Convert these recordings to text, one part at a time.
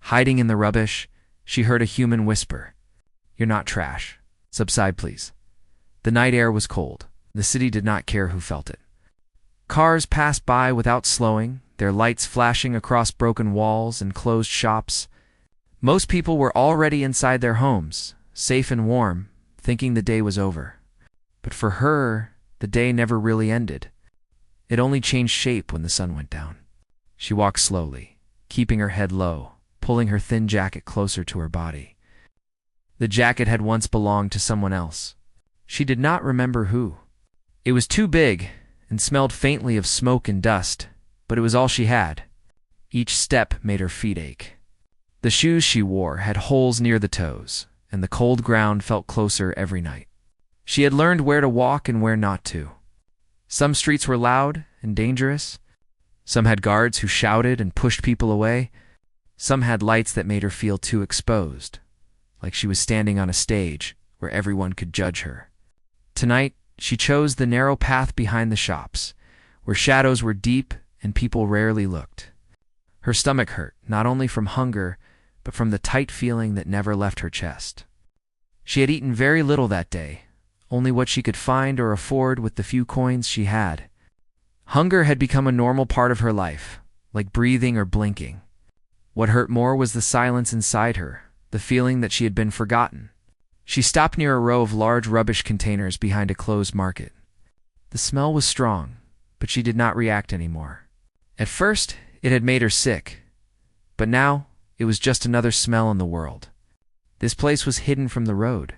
Hiding in the rubbish, she heard a human whisper, "You're not trash. Subside, please." The night air was cold. The city did not care who felt it. Cars passed by without slowing, their lights flashing across broken walls and closed shops. Most people were already inside their homes, safe and warm, thinking the day was over. But for her, the day never really ended. It only changed shape when the sun went down. She walked slowly, keeping her head low, pulling her thin jacket closer to her body. The jacket had once belonged to someone else. She did not remember who. It was too big and smelled faintly of smoke and dust, but it was all she had. Each step made her feet ache. The shoes she wore had holes near the toes, and the cold ground felt closer every night. She had learned where to walk and where not to. Some streets were loud and dangerous. Some had guards who shouted and pushed people away. Some had lights that made her feel too exposed, like she was standing on a stage where everyone could judge her. Tonight, she chose the narrow path behind the shops, where shadows were deep and people rarely looked. Her stomach hurt, not only from hunger, but from the tight feeling that never left her chest. She had eaten very little that day, only what she could find or afford with the few coins she had. Hunger had become a normal part of her life, like breathing or blinking. What hurt more was the silence inside her, the feeling that she had been forgotten. She stopped near a row of large rubbish containers behind a closed market. The smell was strong, but she did not react anymore. At first, it had made her sick, but now it was just another smell in the world. This place was hidden from the road.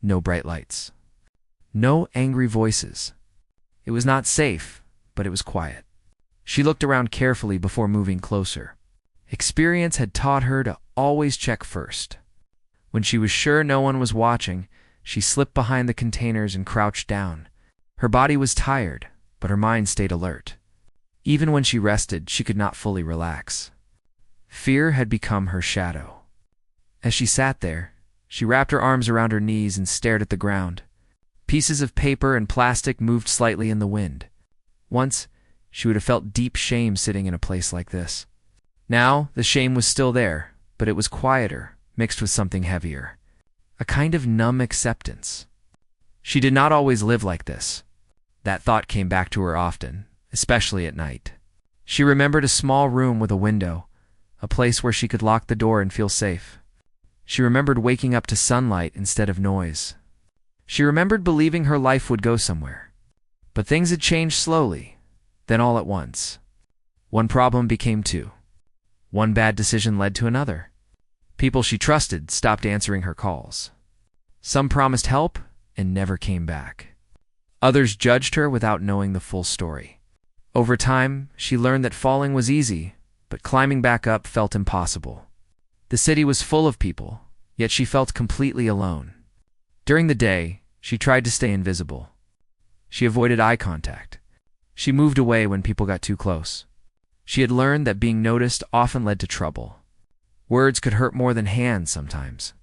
No bright lights. No angry voices. It was not safe, but it was quiet. She looked around carefully before moving closer. Experience had taught her to always check first. When she was sure no one was watching, she slipped behind the containers and crouched down. Her body was tired, but her mind stayed alert. Even when she rested, she could not fully relax. Fear had become her shadow. As she sat there, she wrapped her arms around her knees and stared at the ground. Pieces of paper and plastic moved slightly in the wind. Once, she would have felt deep shame sitting in a place like this. Now, the shame was still there, but it was quieter, mixed with something heavier. A kind of numb acceptance. She did not always live like this. That thought came back to her often, especially at night. She remembered a small room with a window, a place where she could lock the door and feel safe. She remembered waking up to sunlight instead of noise. She remembered believing her life would go somewhere. But things had changed slowly, then all at once. One problem became two. One bad decision led to another. People she trusted stopped answering her calls. Some promised help and never came back. Others judged her without knowing the full story. Over time, she learned that falling was easy, but climbing back up felt impossible. The city was full of people, yet she felt completely alone. During the day, she tried to stay invisible. She avoided eye contact. She moved away when people got too close. She had learned that being noticed often led to trouble. Words could hurt more than hands sometimes.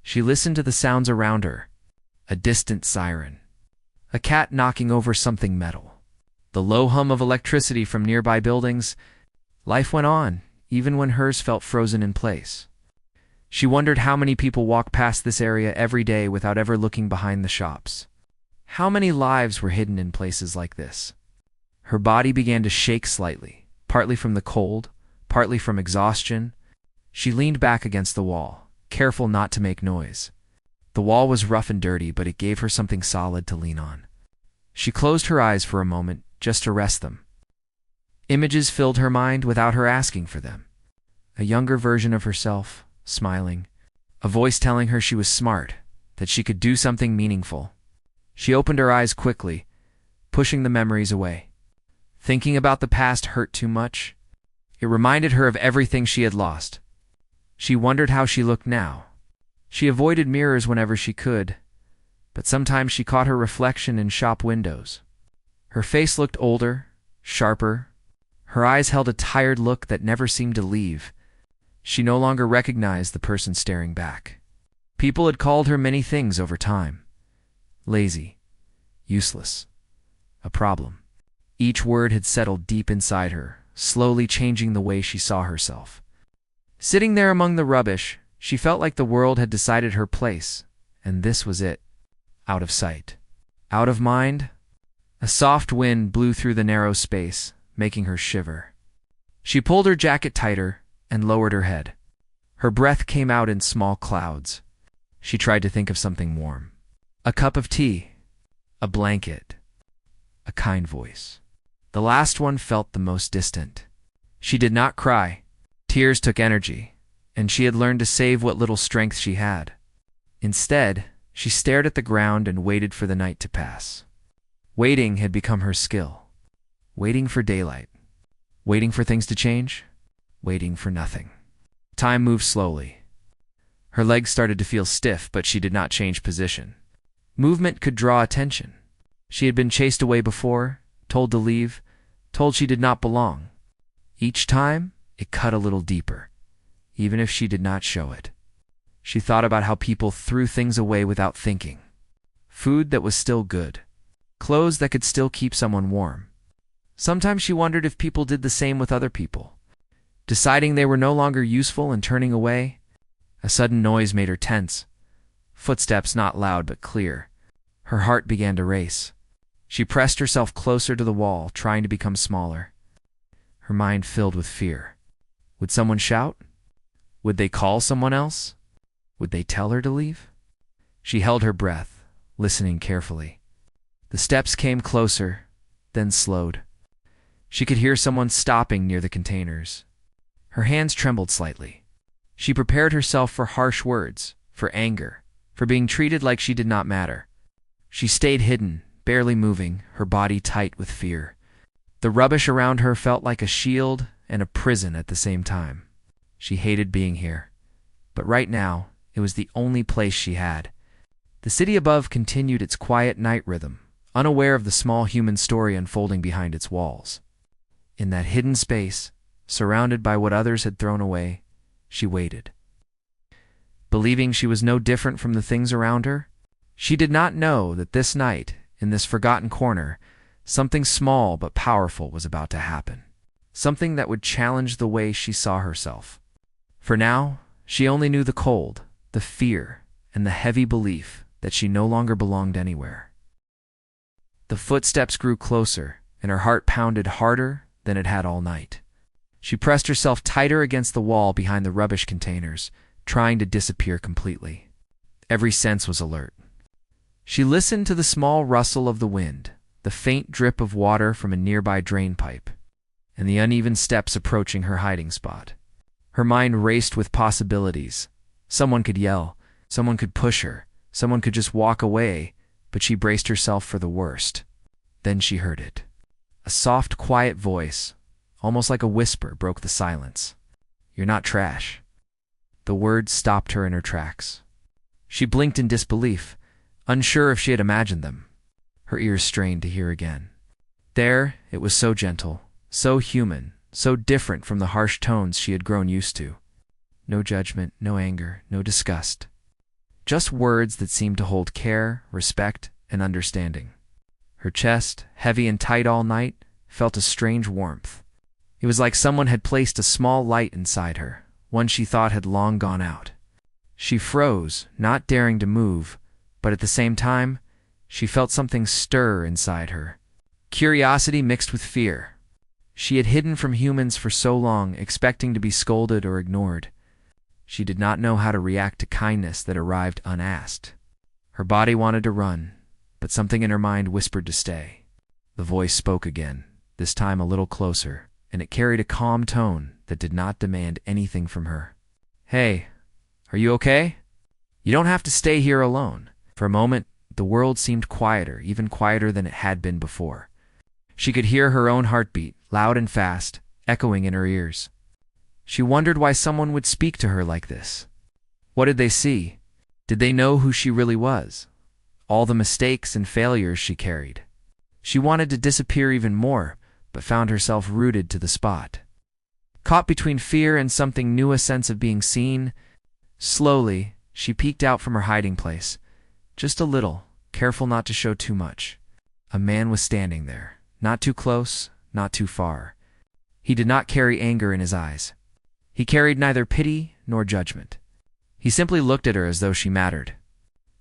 She listened to the sounds around her. A distant siren. A cat knocking over something metal. The low hum of electricity from nearby buildings. Life went on, even when hers felt frozen in place. She wondered how many people walk past this area every day without ever looking behind the shops. How many lives were hidden in places like this? Her body began to shake slightly, partly from the cold, partly from exhaustion. She leaned back against the wall, careful not to make noise. The wall was rough and dirty, but it gave her something solid to lean on. She closed her eyes for a moment, just to rest them. Images filled her mind without her asking for them. A younger version of herself, smiling. A voice telling her she was smart, that she could do something meaningful. She opened her eyes quickly, pushing the memories away. Thinking about the past hurt too much. It reminded her of everything she had lost. She wondered how she looked now. She avoided mirrors whenever she could, but sometimes she caught her reflection in shop windows. Her face looked older, sharper. Her eyes held a tired look that never seemed to leave. She no longer recognized the person staring back. People had called her many things over time. Lazy, useless, a problem. Each word had settled deep inside her, slowly changing the way she saw herself. Sitting there among the rubbish, she felt like the world had decided her place, and this was it. Out of sight. Out of mind. A soft wind blew through the narrow space, making her shiver. She pulled her jacket tighter and lowered her head. Her breath came out in small clouds. She tried to think of something warm. A cup of tea. A blanket. A kind voice. The last one felt the most distant. She did not cry. Tears took energy, and she had learned to save what little strength she had. Instead, she stared at the ground and waited for the night to pass. Waiting had become her skill. Waiting for daylight. Waiting for things to change. Waiting for nothing. Time moved slowly. Her legs started to feel stiff, but she did not change position. Movement could draw attention. She had been chased away before, told to leave, told she did not belong. Each time, it cut a little deeper, even if she did not show it. She thought about how people threw things away without thinking. Food that was still good. Clothes that could still keep someone warm. Sometimes she wondered if people did the same with other people. Deciding they were no longer useful and turning away. A sudden noise made her tense. Footsteps not loud but clear. Her heart began to race. She pressed herself closer to the wall, trying to become smaller. Her mind filled with fear. Would someone shout? Would they call someone else? Would they tell her to leave? She held her breath, listening carefully. The steps came closer, then slowed. She could hear someone stopping near the containers. Her hands trembled slightly. She prepared herself for harsh words, for anger, for being treated like she did not matter. She stayed hidden, barely moving, her body tight with fear. The rubbish around her felt like a shield and a prison at the same time. She hated being here. But right now, it was the only place she had. The city above continued its quiet night rhythm, unaware of the small human story unfolding behind its walls. In that hidden space, surrounded by what others had thrown away, she waited. Believing she was no different from the things around her, she did not know that this night, in this forgotten corner, something small but powerful was about to happen. Something that would challenge the way she saw herself. For now, she only knew the cold, the fear, and the heavy belief that she no longer belonged anywhere. The footsteps grew closer, and her heart pounded harder than it had all night. She pressed herself tighter against the wall behind the rubbish containers, trying to disappear completely. Every sense was alert. She listened to the small rustle of the wind, the faint drip of water from a nearby drain pipe, and the uneven steps approaching her hiding spot. Her mind raced with possibilities. Someone could yell, someone could push her, someone could just walk away, but she braced herself for the worst. Then she heard it. A soft, quiet voice, almost like a whisper, broke the silence. "You're not trash." The words stopped her in her tracks. She blinked in disbelief, unsure if she had imagined them. Her ears strained to hear again. There, it was so gentle, so human, so different from the harsh tones she had grown used to. No judgment, no anger, no disgust. Just words that seemed to hold care, respect, and understanding. Her chest, heavy and tight all night, felt a strange warmth. It was like someone had placed a small light inside her, one she thought had long gone out. She froze, not daring to move, but at the same time, she felt something stir inside her. Curiosity mixed with fear. She had hidden from humans for so long, expecting to be scolded or ignored. She did not know how to react to kindness that arrived unasked. Her body wanted to run, but something in her mind whispered to stay. The voice spoke again, this time a little closer, and it carried a calm tone that did not demand anything from her. "Hey, are you okay? You don't have to stay here alone." For a moment, the world seemed quieter, even quieter than it had been before. She could hear her own heartbeat, loud and fast, echoing in her ears. She wondered why someone would speak to her like this. What did they see? Did they know who she really was? All the mistakes and failures she carried. She wanted to disappear even more, but found herself rooted to the spot. Caught between fear and something new, a sense of being seen. Slowly, she peeked out from her hiding place. Just a little, careful not to show too much. A man was standing there, not too close, not too far. He did not carry anger in his eyes. He He carried neither pity nor judgment. He simply looked at her as though she mattered.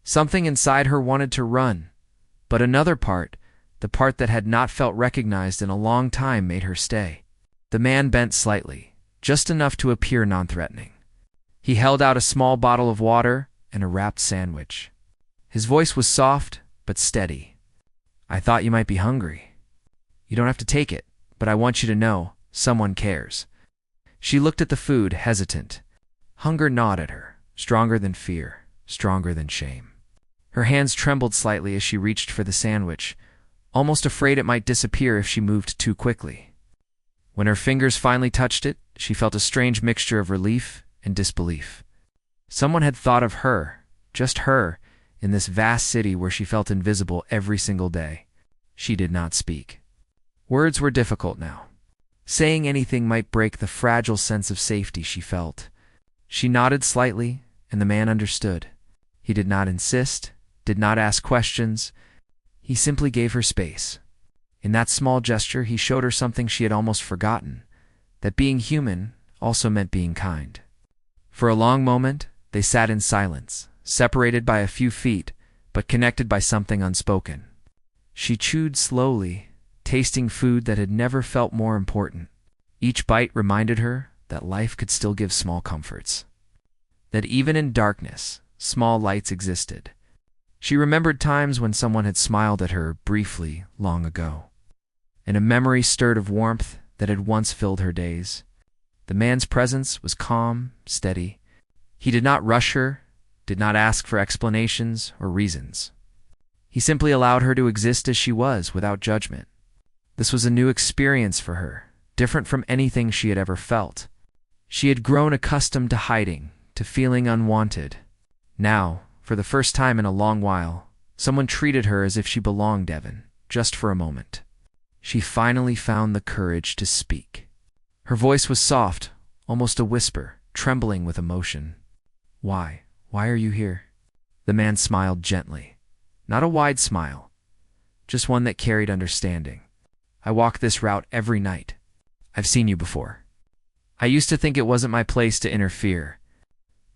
Something inside her wanted to run, but another part, the part that had not felt recognized in a long time, made her stay. The man bent slightly, just enough to appear non-threatening. He held out a small bottle of water and a wrapped sandwich. His voice was soft but steady. "I thought you might be hungry. You don't have to take it, but I want you to know someone cares." She looked at the food, hesitant. Hunger gnawed at her, stronger than fear, stronger than shame. Her hands trembled slightly as she reached for the sandwich, almost afraid it might disappear if she moved too quickly. When her fingers finally touched it, she felt a strange mixture of relief and disbelief. Someone had thought of her, just her, in this vast city where she felt invisible every single day. She did not speak. Words were difficult now. Saying anything might break the fragile sense of safety she felt. She nodded slightly, and the man understood. He did not insist, did not ask questions. He simply gave her space. In that small gesture, he showed her something she had almost forgotten, that being human also meant being kind. For a long moment, they sat in silence, separated by a few feet, but connected by something unspoken. She chewed slowly, tasting food that had never felt more important. Each bite reminded her that life could still give small comforts, that even in darkness, small lights existed. She remembered times when someone had smiled at her briefly long ago, and a memory stirred of warmth that had once filled her days. The man's presence was calm, steady. He did not rush her, did not ask for explanations or reasons. He simply allowed her to exist as she was, without judgment. This was a new experience for her, different from anything she had ever felt. She had grown accustomed to hiding, to feeling unwanted. Now, for the first time in a long while, someone treated her as if she belonged, Evan, just for a moment. She finally found the courage to speak. Her voice was soft, almost a whisper, trembling with emotion. "Why? Why are you here?" The man smiled gently. Not a wide smile, just one that carried understanding. "I walk this route every night. I've seen you before. I used to think it wasn't my place to interfere.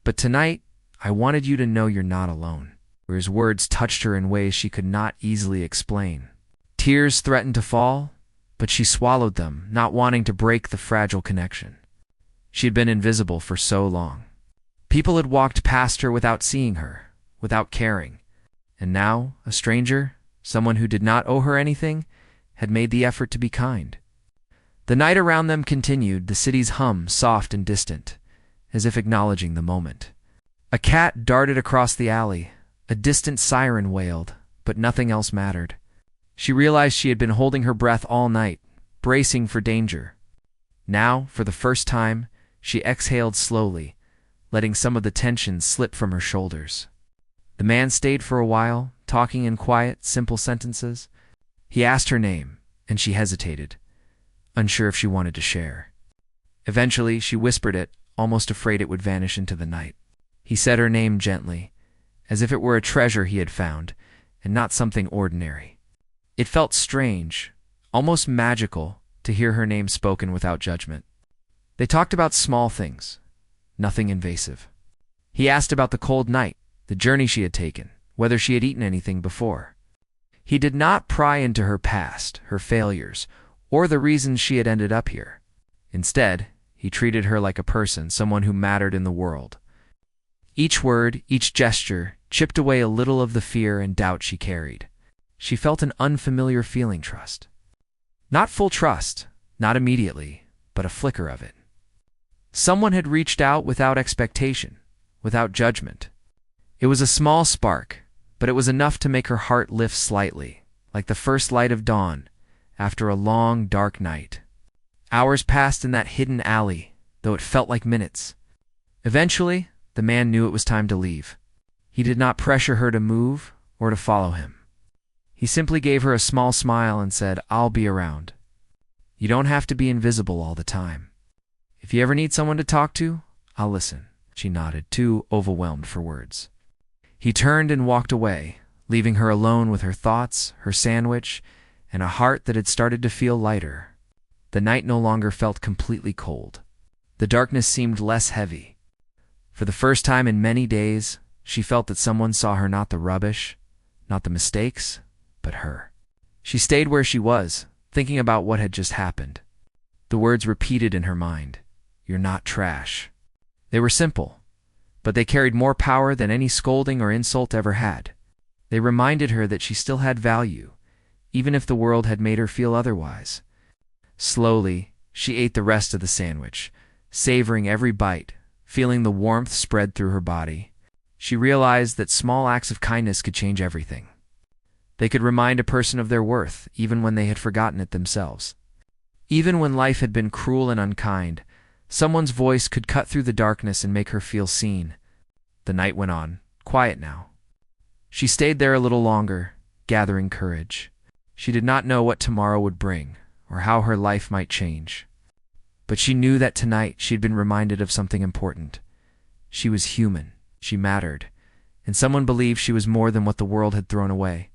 But tonight, I wanted you to know you're not alone." His words touched her in ways she could not easily explain. Tears threatened to fall, but she swallowed them, not wanting to break the fragile connection. She had been invisible for so long. People had walked past her without seeing her, without caring. And now, a stranger, someone who did not owe her anything, had made the effort to be kind. The night around them continued, the city's hum soft and distant, as if acknowledging the moment. A cat darted across the alley, a distant siren wailed, but nothing else mattered. She realized she had been holding her breath all night, bracing for danger. Now, for the first time, she exhaled slowly, letting some of the tension slip from her shoulders. The man stayed for a while, talking in quiet, simple sentences. He asked her name, and she hesitated, unsure if she wanted to share. Eventually, she whispered it, almost afraid it would vanish into the night. He said her name gently, as if it were a treasure he had found, and not something ordinary. It felt strange, almost magical, to hear her name spoken without judgment. They talked about small things, nothing invasive. He asked about the cold night, the journey she had taken, whether she had eaten anything before. He did not pry into her past, her failures, or the reasons she had ended up here. Instead, he treated her like a person, someone who mattered in the world. Each word, each gesture, chipped away a little of the fear and doubt she carried. She felt an unfamiliar feeling, trust. Not full trust, not immediately, but a flicker of it. Someone had reached out without expectation, without judgment. It was a small spark, but it was enough to make her heart lift slightly, like the first light of dawn, after a long, dark night. Hours passed in that hidden alley, though it felt like minutes. Eventually, the man knew it was time to leave. He did not pressure her to move or to follow him. He simply gave her a small smile and said, "I'll be around. You don't have to be invisible all the time. If you ever need someone to talk to, I'll listen." She nodded, too overwhelmed for words. He turned and walked away, leaving her alone with her thoughts, her sandwich, and a heart that had started to feel lighter. The night no longer felt completely cold. The darkness seemed less heavy. For the first time in many days, she felt that someone saw her, not the rubbish, not the mistakes, but her. She stayed where she was, thinking about what had just happened. The words repeated in her mind, "You're not trash." They were simple, but they carried more power than any scolding or insult ever had. They reminded her that she still had value, even if the world had made her feel otherwise. Slowly, she ate the rest of the sandwich, savoring every bite, feeling the warmth spread through her body. She realized that small acts of kindness could change everything. They could remind a person of their worth, even when they had forgotten it themselves. Even when life had been cruel and unkind, someone's voice could cut through the darkness and make her feel seen. The night went on, quiet now. She stayed there a little longer, gathering courage. She did not know what tomorrow would bring, or how her life might change. But she knew that tonight she had been reminded of something important. She was human, she mattered, and someone believed she was more than what the world had thrown away.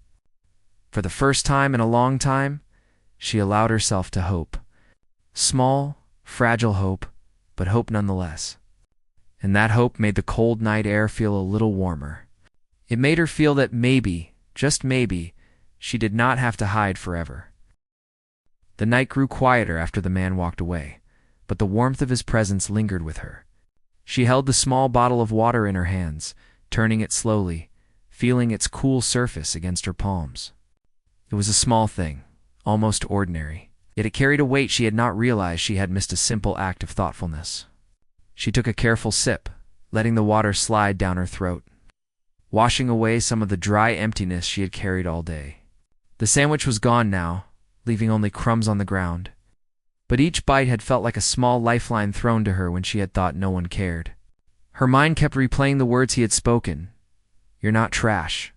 For the first time in a long time, she allowed herself to hope. Small, fragile hope, but hope nonetheless. And that hope made the cold night air feel a little warmer. It made her feel that maybe, just maybe, she did not have to hide forever. The night grew quieter after the man walked away, but the warmth of his presence lingered with her. She held the small bottle of water in her hands, turning it slowly, feeling its cool surface against her palms. It was a small thing, almost ordinary, yet it carried a weight she had not realized she had missed a simple act of thoughtfulness. She took a careful sip, letting the water slide down her throat, washing away some of the dry emptiness she had carried all day. The sandwich was gone now, leaving only crumbs on the ground. But each bite had felt like a small lifeline thrown to her when she had thought no one cared. Her mind kept replaying the words he had spoken. "You're not trash."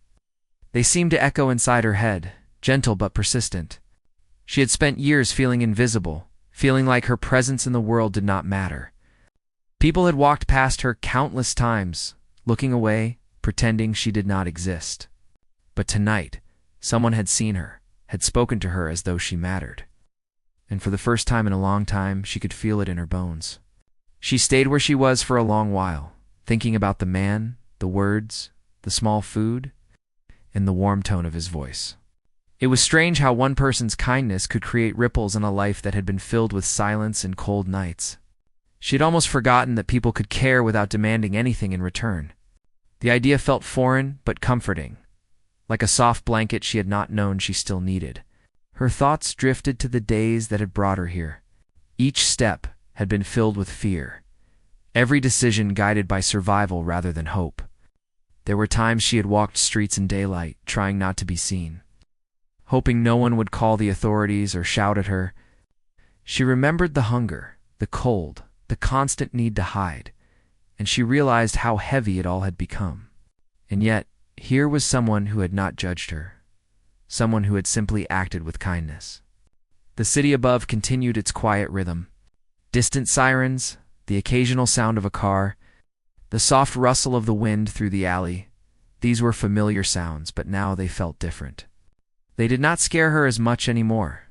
They seemed to echo inside her head, gentle but persistent. She had spent years feeling invisible, feeling like her presence in the world did not matter. People had walked past her countless times, looking away, pretending she did not exist. But tonight, someone had seen her, had spoken to her as though she mattered. And for the first time in a long time, she could feel it in her bones. She stayed where she was for a long while, thinking about the man, the words, the small food, and the warm tone of his voice. It was strange how one person's kindness could create ripples in a life that had been filled with silence and cold nights. She had almost forgotten that people could care without demanding anything in return. The idea felt foreign but comforting, like a soft blanket she had not known she still needed. Her thoughts drifted to the days that had brought her here. Each step had been filled with fear, every decision guided by survival rather than hope. There were times she had walked streets in daylight, trying not to be seen, hoping no one would call the authorities or shout at her. She remembered the hunger, the cold, the constant need to hide, and she realized how heavy it all had become. And yet, here was someone who had not judged her, someone who had simply acted with kindness. The city above continued its quiet rhythm. Distant sirens, the occasional sound of a car, the soft rustle of the wind through the alley. These were familiar sounds, but now they felt different. They did not scare her as much anymore.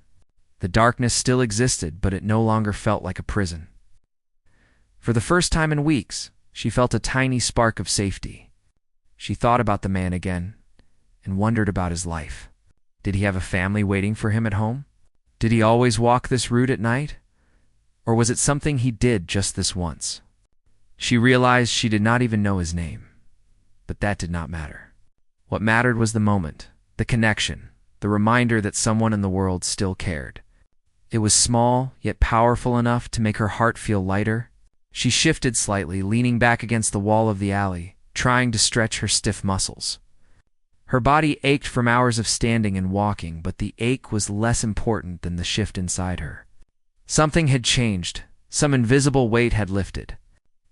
The darkness still existed, but it no longer felt like a prison. For the first time in weeks, she felt a tiny spark of safety. She thought about the man again and wondered about his life. Did he have a family waiting for him at home? Did he always walk this route at night? Or was it something he did just this once? She realized she did not even know his name. But that did not matter. What mattered was the moment, the connection, the reminder that someone in the world still cared. It was small, yet powerful enough to make her heart feel lighter. She shifted slightly, leaning back against the wall of the alley, trying to stretch her stiff muscles. Her body ached from hours of standing and walking, but the ache was less important than the shift inside her. Something had changed. Some invisible weight had lifted.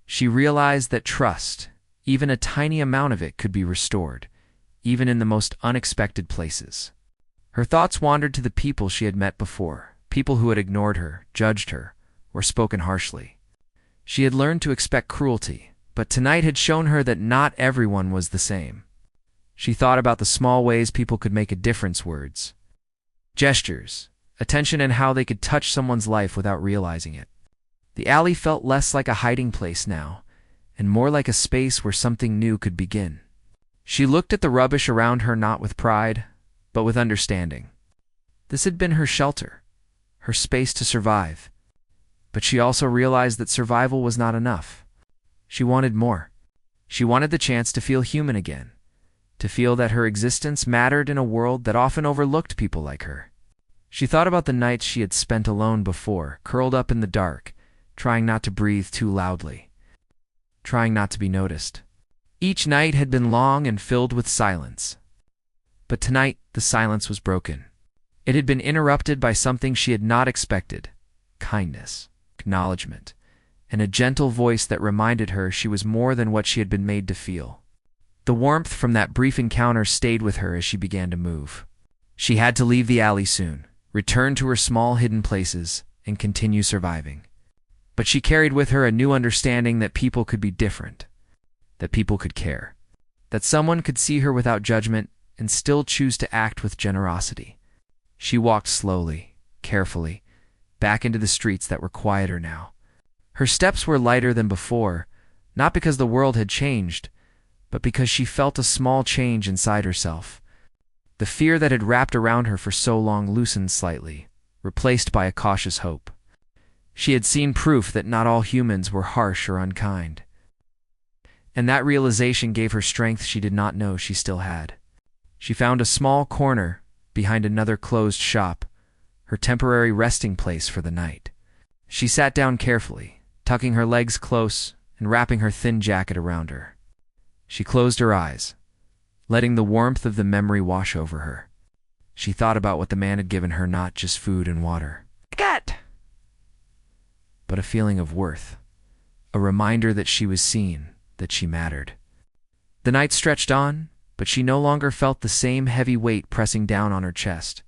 She realized that trust, even a tiny amount of it, could be restored, even in the most unexpected places. Her thoughts wandered to the people she had met before, people who had ignored her, judged her, or spoken harshly. She had learned to expect cruelty, but tonight had shown her that not everyone was the same. She thought about the small ways people could make a difference: words, gestures, attention, and how they could touch someone's life without realizing it. The alley felt less like a hiding place now, and more like a space where something new could begin. She looked at the rubbish around her not with pride, but with understanding. This had been her shelter, her space to survive. But she also realized that survival was not enough. She wanted more. She wanted the chance to feel human again, to feel that her existence mattered in a world that often overlooked people like her. She thought about the nights she had spent alone before, curled up in the dark, trying not to breathe too loudly, trying not to be noticed. Each night had been long and filled with silence. But tonight, the silence was broken. It had been interrupted by something she had not expected: kindness, acknowledgement, and a gentle voice that reminded her she was more than what she had been made to feel. The warmth from that brief encounter stayed with her as she began to move. She had to leave the alley soon, return to her small hidden places, and continue surviving. But she carried with her a new understanding that people could be different, that people could care, that someone could see her without judgment and still choose to act with generosity. She walked slowly, carefully, back into the streets that were quieter now. Her steps were lighter than before, not because the world had changed, but because she felt a small change inside herself. The fear that had wrapped around her for so long loosened slightly, replaced by a cautious hope. She had seen proof that not all humans were harsh or unkind. And that realization gave her strength she did not know she still had. She found a small corner behind another closed shop, her temporary resting place for the night. She sat down carefully, tucking her legs close and wrapping her thin jacket around her. She closed her eyes, letting the warmth of the memory wash over her. She thought about what the man had given her, not just food and water, but a feeling of worth, a reminder that she was seen, that she mattered. The night stretched on, but she no longer felt the same heavy weight pressing down on her chest.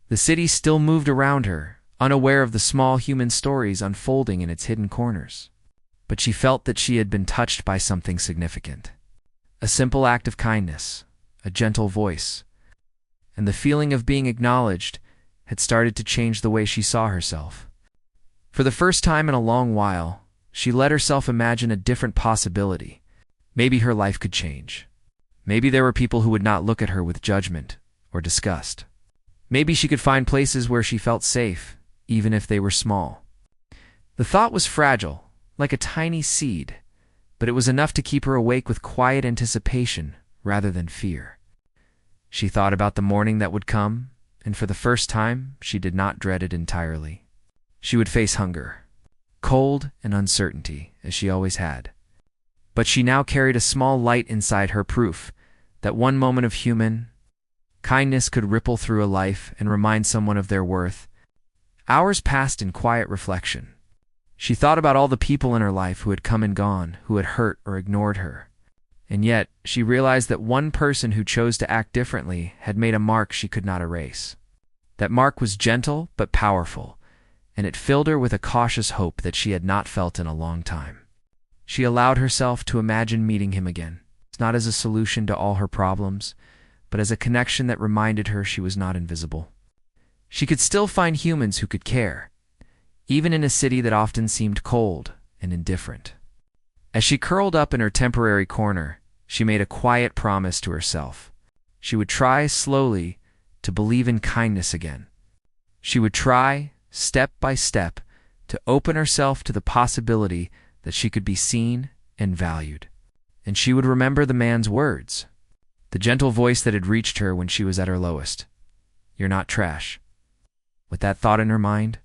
The city still moved around her, unaware of the small human stories unfolding in its hidden corners. But she felt that she had been touched by something significant. A simple act of kindness, a gentle voice, and the feeling of being acknowledged had started to change the way she saw herself. For the first time in a long while, she let herself imagine a different possibility. Maybe her life could change. Maybe there were people who would not look at her with judgment or disgust. Maybe she could find places where she felt safe, even if they were small. The thought was fragile, like a tiny seed, but it was enough to keep her awake with quiet anticipation rather than fear. She thought about the morning that would come, and for the first time, she did not dread it entirely. She would face hunger, cold, and uncertainty, as she always had. But she now carried a small light inside her, proof that one moment of human kindness could ripple through a life and remind someone of their worth. Hours passed in quiet reflection. She thought about all the people in her life who had come and gone, who had hurt or ignored her. And yet, she realized that one person who chose to act differently had made a mark she could not erase. That mark was gentle but powerful, and it filled her with a cautious hope that she had not felt in a long time. She allowed herself to imagine meeting him again, not as a solution to all her problems, but as a connection that reminded her she was not invisible. She could still find humans who could care, even in a city that often seemed cold and indifferent. As she curled up in her temporary corner, she made a quiet promise to herself. She would try slowly to believe in kindness again. She would try, step by step, to open herself to the possibility that she could be seen and valued. And she would remember the man's words, the gentle voice that had reached her when she was at her lowest. "You're not trash." With that thought in her mind,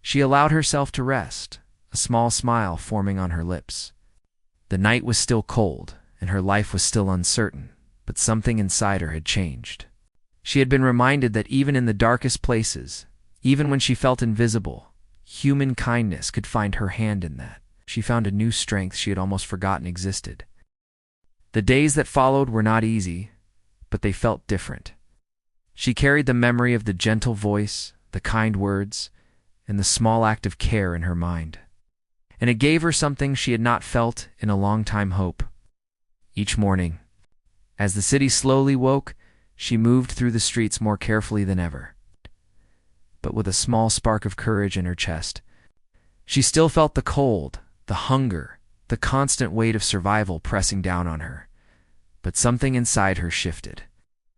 she allowed herself to rest, a small smile forming on her lips. The night was still cold, and her life was still uncertain, but something inside her had changed. She had been reminded that even in the darkest places, even when she felt invisible, human kindness could find her hand in that. She found a new strength she had almost forgotten existed. The days that followed were not easy, but they felt different. She carried the memory of the gentle voice, the kind words, and the small act of care in her mind. And it gave her something she had not felt in a long time: hope. Each morning, as the city slowly woke, she moved through the streets more carefully than ever, but with a small spark of courage in her chest. She still felt the cold, the hunger, the constant weight of survival pressing down on her. But something inside her shifted.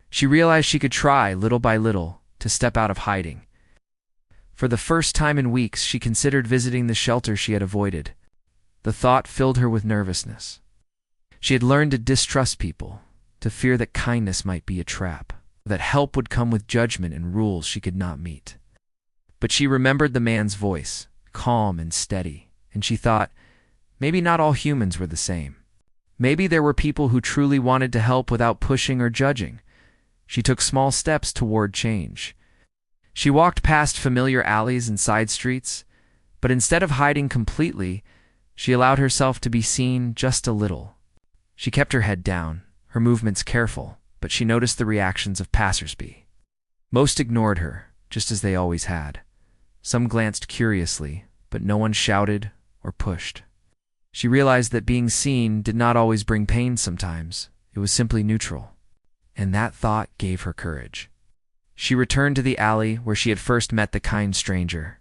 She realized she could try, little by little, to step out of hiding. For the first time in weeks, she considered visiting the shelter she had avoided. The thought filled her with nervousness. She had learned to distrust people, to fear that kindness might be a trap, that help would come with judgment and rules she could not meet. But she remembered the man's voice, calm and steady, and she thought, maybe not all humans were the same. Maybe there were people who truly wanted to help without pushing or judging. She took small steps toward change. She walked past familiar alleys and side streets, but instead of hiding completely, she allowed herself to be seen just a little. She kept her head down, her movements careful, but she noticed the reactions of passersby. Most ignored her, just as they always had. Some glanced curiously, but no one shouted or pushed. She realized that being seen did not always bring pain sometimes. It was simply neutral. And that thought gave her courage. She returned to the alley where she had first met the kind stranger.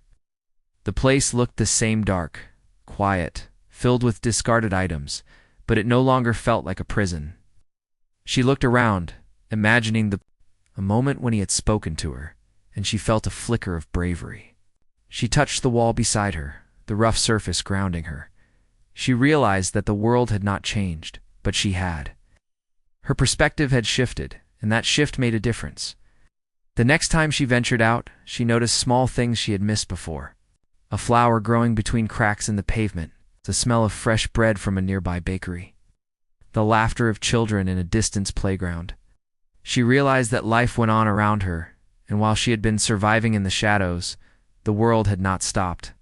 The place looked the same, dark, quiet, filled with discarded items, but it no longer felt like a prison. She looked around, imagining a moment when he had spoken to her, and she felt a flicker of bravery. She touched the wall beside her, the rough surface grounding her. She realized that the world had not changed, but she had. Her perspective had shifted, and that shift made a difference. The next time she ventured out, she noticed small things she had missed before. A flower growing between cracks in the pavement, the smell of fresh bread from a nearby bakery, the laughter of children in a distant playground. She realized that life went on around her, and while she had been surviving in the shadows, the world had not stopped.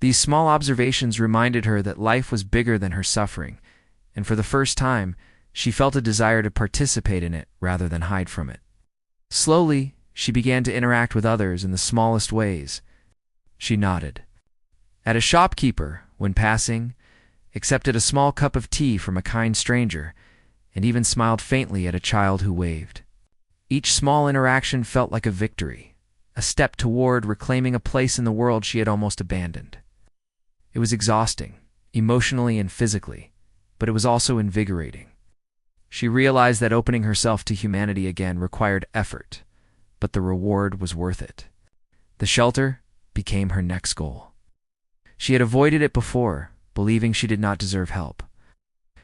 These small observations reminded her that life was bigger than her suffering, and for the first time, she felt a desire to participate in it rather than hide from it. Slowly, she began to interact with others in the smallest ways. She nodded at a shopkeeper when passing, accepted a small cup of tea from a kind stranger, and even smiled faintly at a child who waved. Each small interaction felt like a victory, a step toward reclaiming a place in the world she had almost abandoned. It was exhausting, emotionally and physically, but it was also invigorating. She realized that opening herself to humanity again required effort, but the reward was worth it. The shelter became her next goal. She had avoided it before, believing she did not deserve help.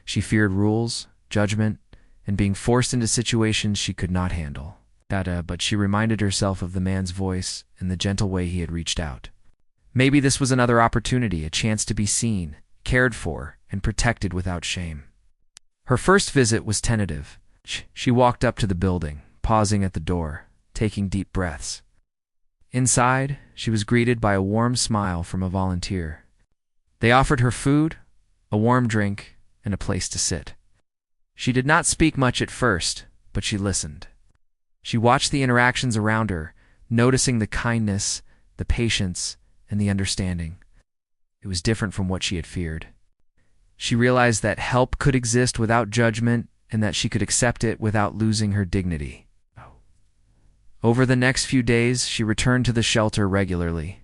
She feared rules, judgment, and being forced into situations she could not handle. But she reminded herself of the man's voice and the gentle way he had reached out. Maybe this was another opportunity, a chance to be seen, cared for, and protected without shame. Her first visit was tentative. She walked up to the building, pausing at the door, taking deep breaths. Inside, she was greeted by a warm smile from a volunteer. They offered her food, a warm drink, and a place to sit. She did not speak much at first, but she listened. She watched the interactions around her, noticing the kindness, the patience, and the understanding. It was different from what she had feared. She realized that help could exist without judgment and that she could accept it without losing her dignity. Over the next few days, she returned to the shelter regularly.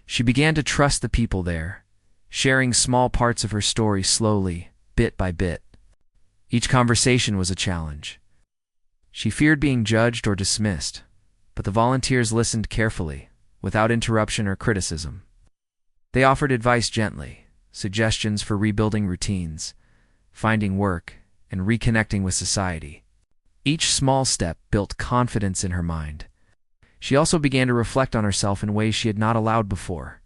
She began to trust the people there, sharing small parts of her story slowly, bit by bit. Each conversation was a challenge. She feared being judged or dismissed, but the volunteers listened carefully, without interruption or criticism. They offered advice gently, suggestions for rebuilding routines, finding work, and reconnecting with society. Each small step built confidence in her mind. She also began to reflect on herself in ways she had not allowed before.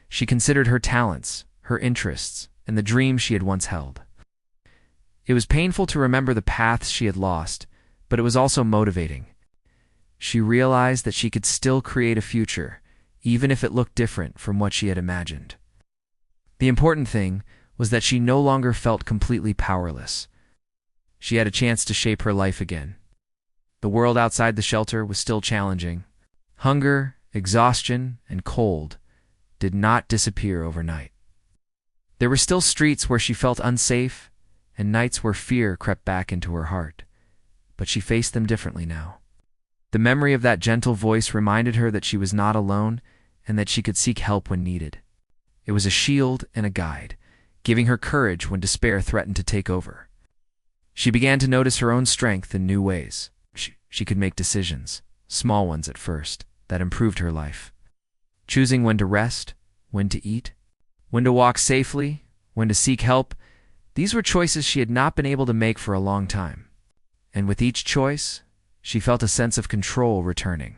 She considered her talents, her interests, and the dreams she had once held. It was painful to remember the paths she had lost, but it was also motivating. She realized that she could still create a future, even if it looked different from what she had imagined. The important thing was that she no longer felt completely powerless. She had a chance to shape her life again. The world outside the shelter was still challenging. Hunger, exhaustion, and cold did not disappear overnight. There were still streets where she felt unsafe and nights where fear crept back into her heart, but she faced them differently now. The memory of that gentle voice reminded her that she was not alone and that she could seek help when needed. It was a shield and a guide, giving her courage when despair threatened to take over. She began to notice her own strength in new ways. She could make decisions, small ones at first, that improved her life. Choosing when to rest, when to eat, when to walk safely, when to seek help, these were choices she had not been able to make for a long time. And with each choice, she felt a sense of control returning,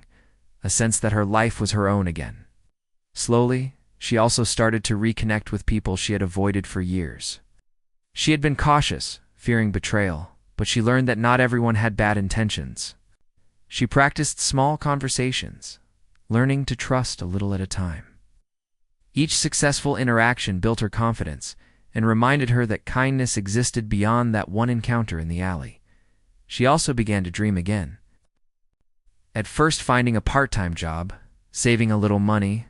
a sense that her life was her own again. Slowly, she also started to reconnect with people she had avoided for years. She had been cautious, fearing betrayal, but she learned that not everyone had bad intentions. She practiced small conversations, learning to trust a little at a time. Each successful interaction built her confidence and reminded her that kindness existed beyond that one encounter in the alley. She also began to dream again. At first, finding a part-time job, saving a little money,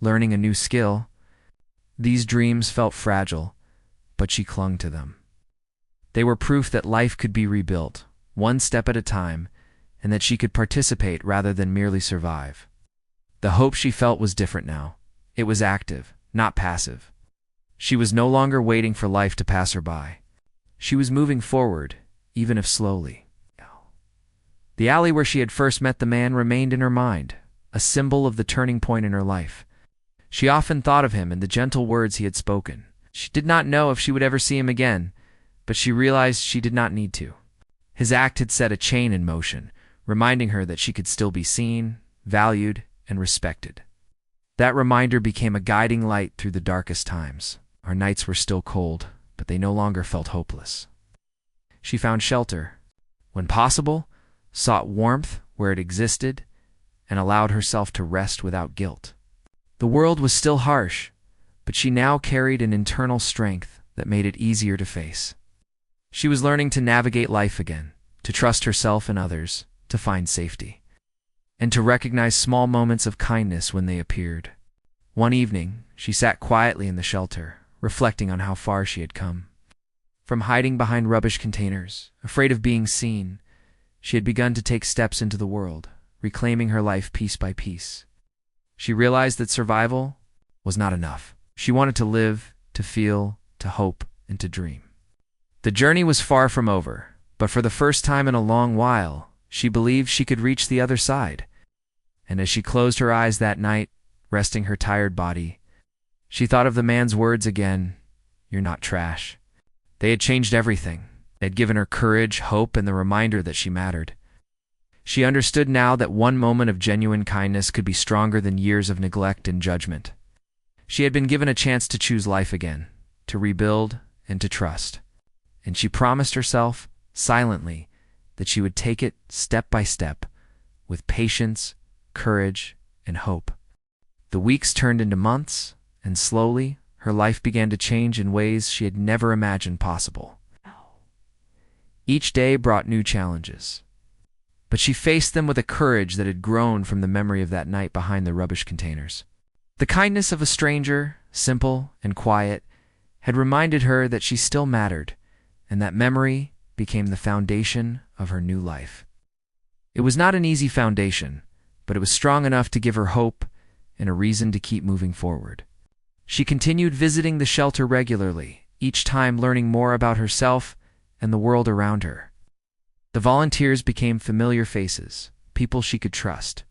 learning a new skill, these dreams felt fragile, but she clung to them. They were proof that life could be rebuilt, one step at a time, and that she could participate rather than merely survive. The hope she felt was different now. It was active, not passive. She was no longer waiting for life to pass her by. She was moving forward, even if slowly. The alley where she had first met the man remained in her mind, a symbol of the turning point in her life. She often thought of him and the gentle words he had spoken. She did not know if she would ever see him again, but she realized she did not need to. His act had set a chain in motion, reminding her that she could still be seen, valued, and respected. That reminder became a guiding light through the darkest times. Our nights were still cold, but they no longer felt hopeless. She found shelter. When possible, sought warmth where it existed, and allowed herself to rest without guilt. The world was still harsh, but she now carried an internal strength that made it easier to face. She was learning to navigate life again, to trust herself and others, to find safety, and to recognize small moments of kindness when they appeared. One evening, she sat quietly in the shelter, reflecting on how far she had come. From hiding behind rubbish containers, afraid of being seen, she had begun to take steps into the world, reclaiming her life piece by piece. She realized that survival was not enough. She wanted to live, to feel, to hope, and to dream. The journey was far from over, but for the first time in a long while, she believed she could reach the other side. And as she closed her eyes that night, resting her tired body, she thought of the man's words again, "You're not trash." They had changed everything. They had given her courage, hope, and the reminder that she mattered. She understood now that one moment of genuine kindness could be stronger than years of neglect and judgment. She had been given a chance to choose life again, to rebuild and to trust. And she promised herself, silently, that she would take it step by step, with patience, courage, and hope. The weeks turned into months, and slowly, her life began to change in ways she had never imagined possible. Each day brought new challenges, but she faced them with a courage that had grown from the memory of that night behind the rubbish containers. The kindness of a stranger, simple and quiet, had reminded her that she still mattered, and that memory became the foundation of her new life. It was not an easy foundation, but it was strong enough to give her hope and a reason to keep moving forward. She continued visiting the shelter regularly, each time learning more about herself and the world around her. The volunteers became familiar faces, people she could trust.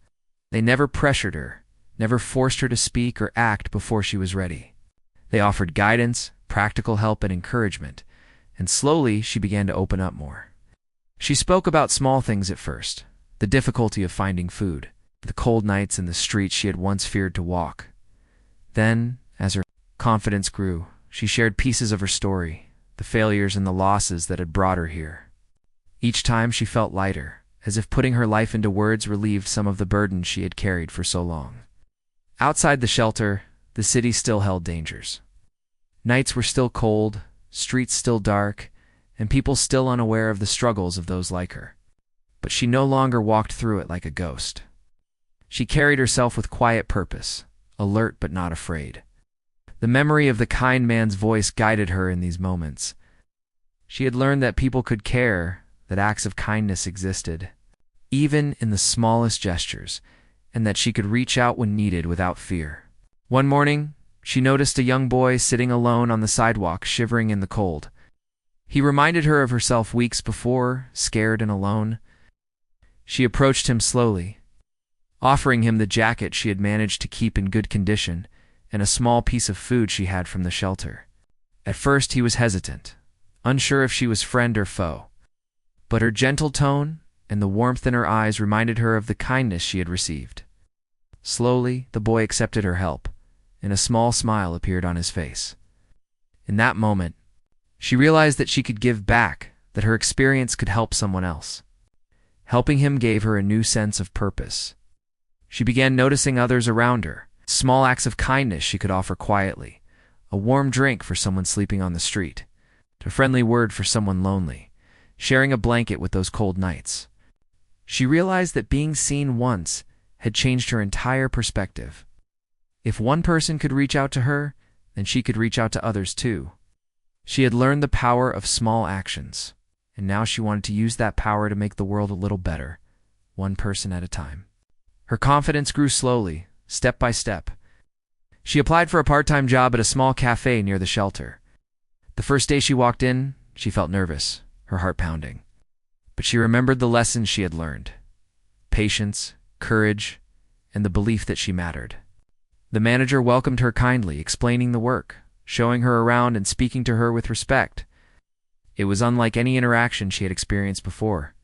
They never pressured her, never forced her to speak or act before she was ready. They offered guidance, practical help, and encouragement, and slowly she began to open up more. She spoke about small things at first, the difficulty of finding food, the cold nights in the streets she had once feared to walk. Then, as her confidence grew, she shared pieces of her story, the failures and the losses that had brought her here. Each time she felt lighter, as if putting her life into words relieved some of the burden she had carried for so long. Outside the shelter, the city still held dangers. Nights were still cold, streets still dark, and people still unaware of the struggles of those like her. But she no longer walked through it like a ghost. She carried herself with quiet purpose, alert but not afraid. The memory of the kind man's voice guided her in these moments. She had learned that people could care, that acts of kindness existed, even in the smallest gestures, and that she could reach out when needed without fear. One morning, she noticed a young boy sitting alone on the sidewalk, shivering in the cold. He reminded her of herself weeks before, scared and alone. She approached him slowly, offering him the jacket she had managed to keep in good condition and a small piece of food she had from the shelter. At first he was hesitant, unsure if she was friend or foe, but her gentle tone and the warmth in her eyes reminded her of the kindness she had received. Slowly, the boy accepted her help, and a small smile appeared on his face. In that moment, she realized that she could give back, that her experience could help someone else. Helping him gave her a new sense of purpose. She began noticing others around her, small acts of kindness she could offer quietly, a warm drink for someone sleeping on the street, a friendly word for someone lonely, sharing a blanket with those cold nights. She realized that being seen once had changed her entire perspective. If one person could reach out to her, then she could reach out to others too. She had learned the power of small actions, and now she wanted to use that power to make the world a little better, one person at a time. Her confidence grew slowly, step by step. She applied for a part-time job at a small cafe near the shelter. The first day she walked in, she felt nervous, her heart pounding. But she remembered the lessons she had learned: patience, courage, and the belief that she mattered. The manager welcomed her kindly, explaining the work, showing her around and speaking to her with respect. It was unlike any interaction she had experienced before.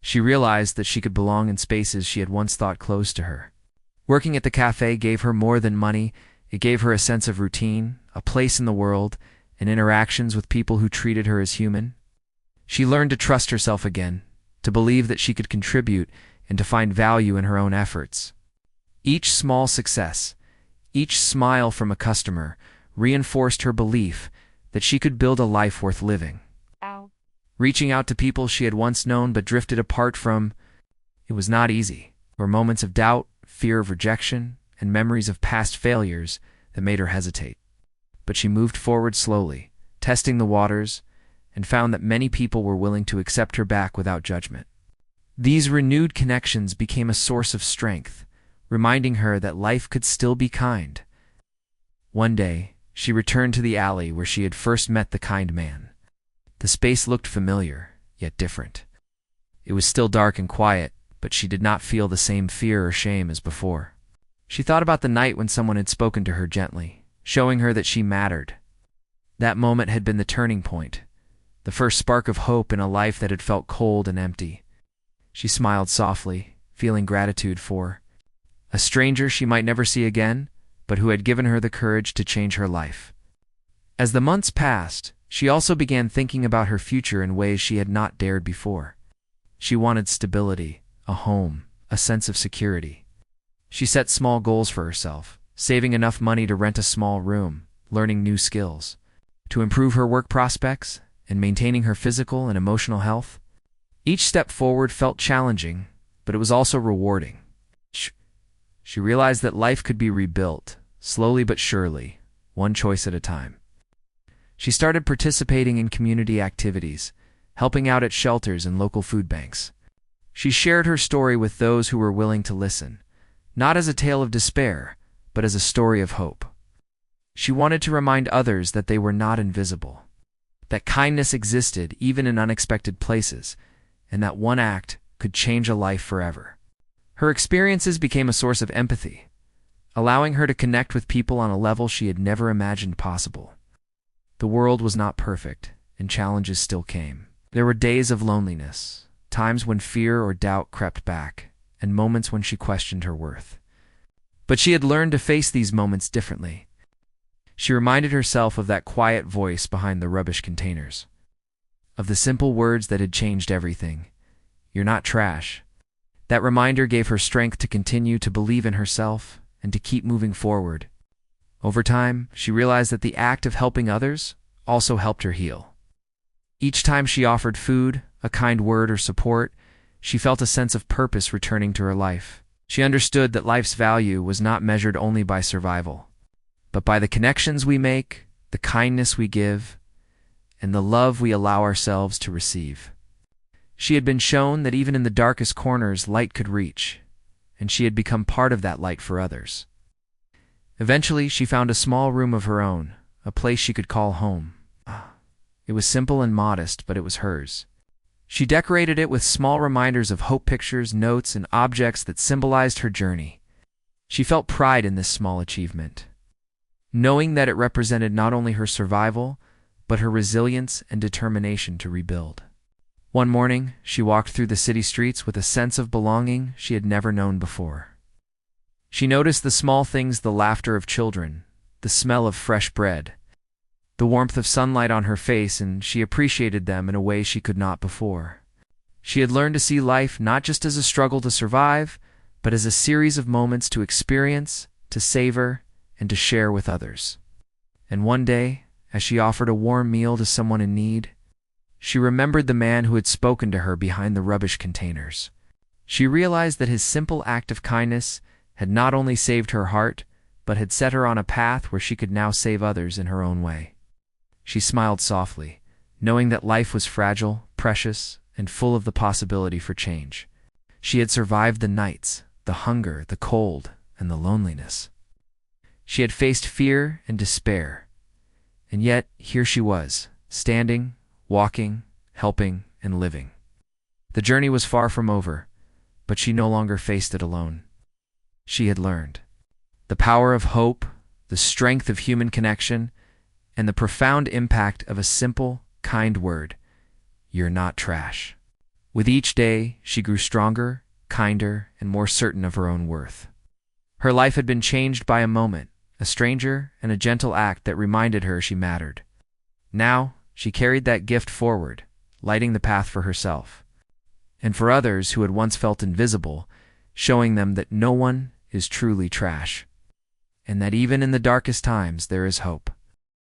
She realized that she could belong in spaces she had once thought closed to her. Working at the cafe gave her more than money. It gave her a sense of routine, a place in the world, and interactions with people who treated her as human. She learned to trust herself again, to believe that she could contribute and to find value in her own efforts. Each small success, each smile from a customer, reinforced her belief that she could build a life worth living. Ow. Reaching out to people she had once known but drifted apart from, it was not easy. There were moments of doubt, fear of rejection, and memories of past failures that made her hesitate. But she moved forward slowly, testing the waters, and found that many people were willing to accept her back without judgment. These renewed connections became a source of strength, reminding her that life could still be kind. One day, she returned to the alley where she had first met the kind man. The space looked familiar, yet different. It was still dark and quiet, but she did not feel the same fear or shame as before. She thought about the night when someone had spoken to her gently, showing her that she mattered. That moment had been the turning point, the first spark of hope in a life that had felt cold and empty. She smiled softly, feeling gratitude for a stranger she might never see again, but who had given her the courage to change her life. As the months passed, she also began thinking about her future in ways she had not dared before. She wanted stability, a home, a sense of security. She set small goals for herself, saving enough money to rent a small room, learning new skills, to improve her work prospects, and maintaining her physical and emotional health. Each step forward felt challenging, but it was also rewarding. She realized that life could be rebuilt, slowly but surely, one choice at a time. She started participating in community activities, helping out at shelters and local food banks. She shared her story with those who were willing to listen, not as a tale of despair, but as a story of hope. She wanted to remind others that they were not invisible, that kindness existed even in unexpected places, and that one act could change a life forever. Her experiences became a source of empathy, allowing her to connect with people on a level she had never imagined possible. The world was not perfect, and challenges still came. There were days of loneliness, times when fear or doubt crept back, and moments when she questioned her worth. But she had learned to face these moments differently. She reminded herself of that quiet voice behind the rubbish containers, of the simple words that had changed everything. "You're not trash." That reminder gave her strength to continue to believe in herself and to keep moving forward. Over time, she realized that the act of helping others also helped her heal. Each time she offered food, a kind word, or support, she felt a sense of purpose returning to her life. She understood that life's value was not measured only by survival, but by the connections we make, the kindness we give, and the love we allow ourselves to receive. She had been shown that even in the darkest corners, light could reach, and she had become part of that light for others. Eventually, she found a small room of her own, a place she could call home. It was simple and modest, but it was hers. She decorated it with small reminders of hope pictures, notes, and objects that symbolized her journey. She felt pride in this small achievement, knowing that it represented not only her survival, but her resilience and determination to rebuild. One morning, she walked through the city streets with a sense of belonging she had never known before. She noticed the small things, the laughter of children, the smell of fresh bread, the warmth of sunlight on her face, and she appreciated them in a way she could not before. She had learned to see life not just as a struggle to survive, but as a series of moments to experience, to savor, and to share with others. And one day, as she offered a warm meal to someone in need, she remembered the man who had spoken to her behind the rubbish containers. She realized that his simple act of kindness had not only saved her heart, but had set her on a path where she could now save others in her own way. She smiled softly, knowing that life was fragile, precious, and full of the possibility for change. She had survived the nights, the hunger, the cold, and the loneliness. She had faced fear and despair, and yet here she was, standing, walking, helping, and living. The journey was far from over, but she no longer faced it alone. She had learned the power of hope, the strength of human connection, and the profound impact of a simple, kind word: "You're not trash." With each day, she grew stronger, kinder, and more certain of her own worth. Her life had been changed by a moment, a stranger, and a gentle act that reminded her she mattered. Now, she carried that gift forward, lighting the path for herself, and for others who had once felt invisible, showing them that no one is truly trash, and that even in the darkest times there is hope.